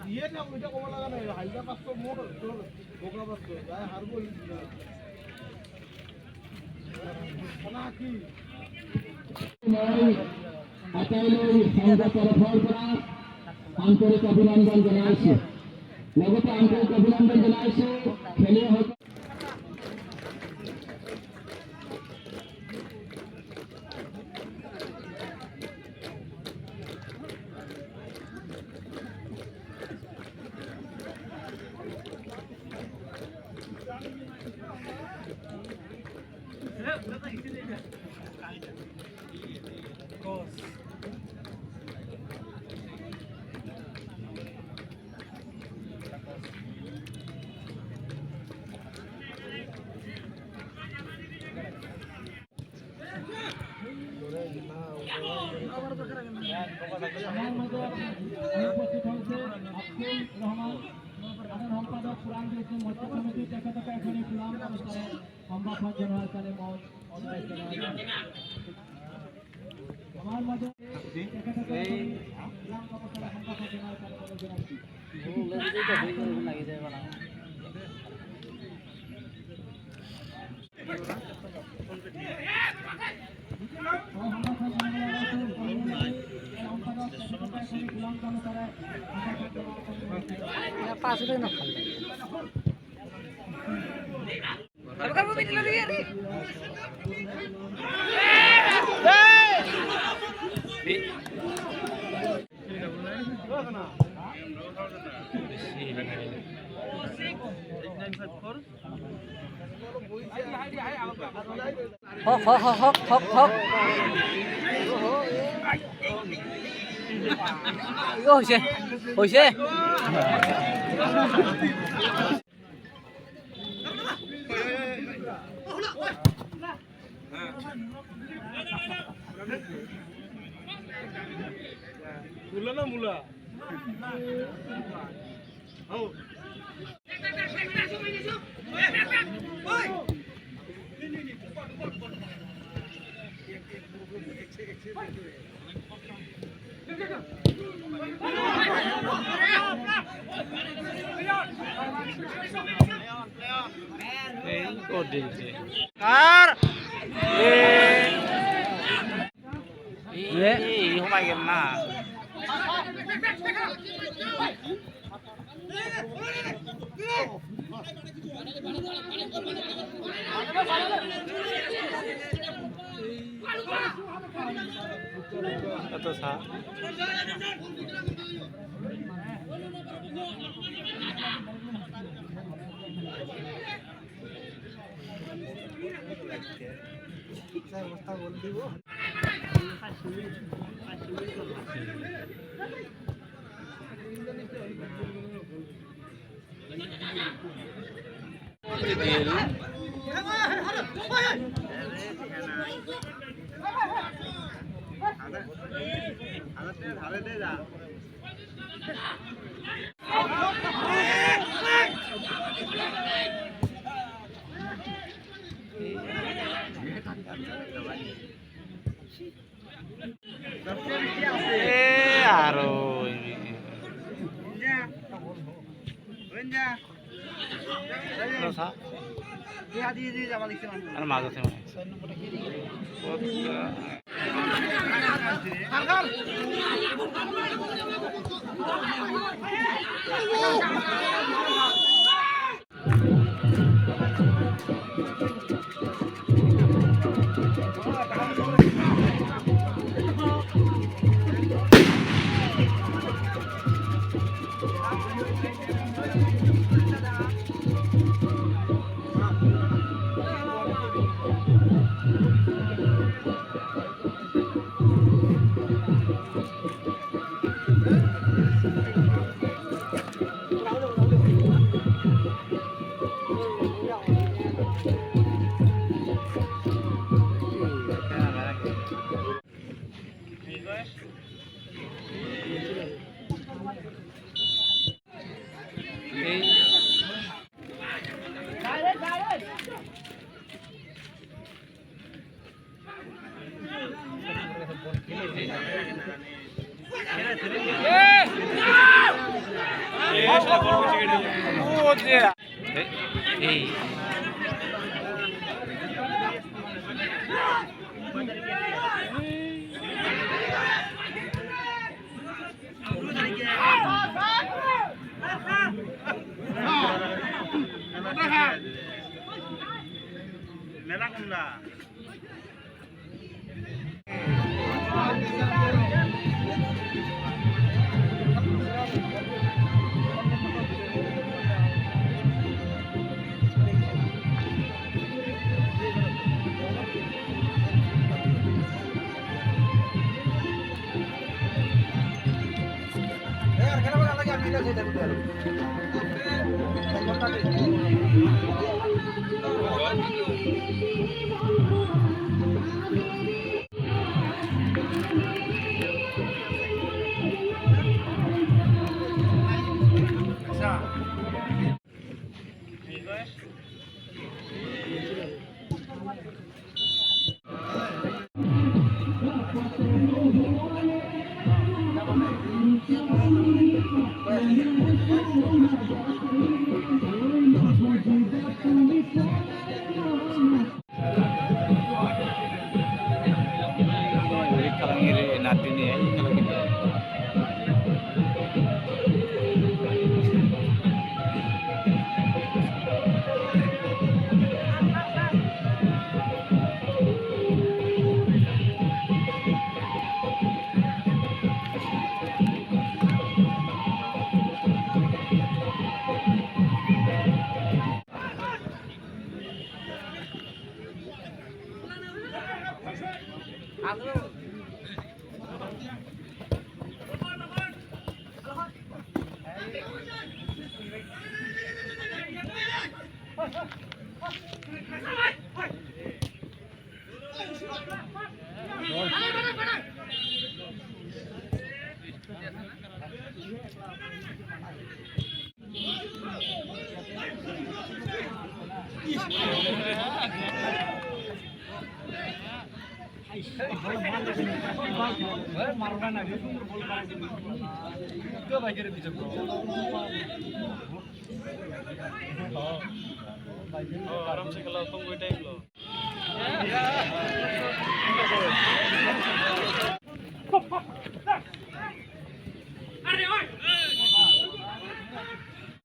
ये ना मुझे को लगा नहीं हाइजा पास तो मोर तो बोका पास तो गाय हारबो खाना की আতাইলৈ সংঘ তৰফৰ পৰা আন্তৰিক অভিনন্দন জনাইছো লগতে আন্তৰিক অভিনন্দন জনাইছো খেলুৱৈসকল উপস্থিত হয়েছে আব্দুল রহমান সাধারণ সম্পাদক পুরাণ কৃষ্ণ মৎস্য কমিটি তেখেতকে এখনি পুরাণ অনুষ্ঠানে সম্ভাষণ জনোৱাৰ কাৰণে মই অনুৰোধ জনাইছো আমাৰ মাজত তেখেতকে পুৰাণ অনুষ্ঠানে সম্ভাষণ জনোৱাৰ কাৰণে অনুৰোধ জনাইছো লাগি যায় বলা पास ना হৈছে মুলা না মুলা আও আর এই হমাই গেল না কত সা অবস্থা বল দিব ধারে দে যা আরো আর মাছ আছে এই মেলা কুমড়া natin niya आराम से खेला तुम कोई टाइम लो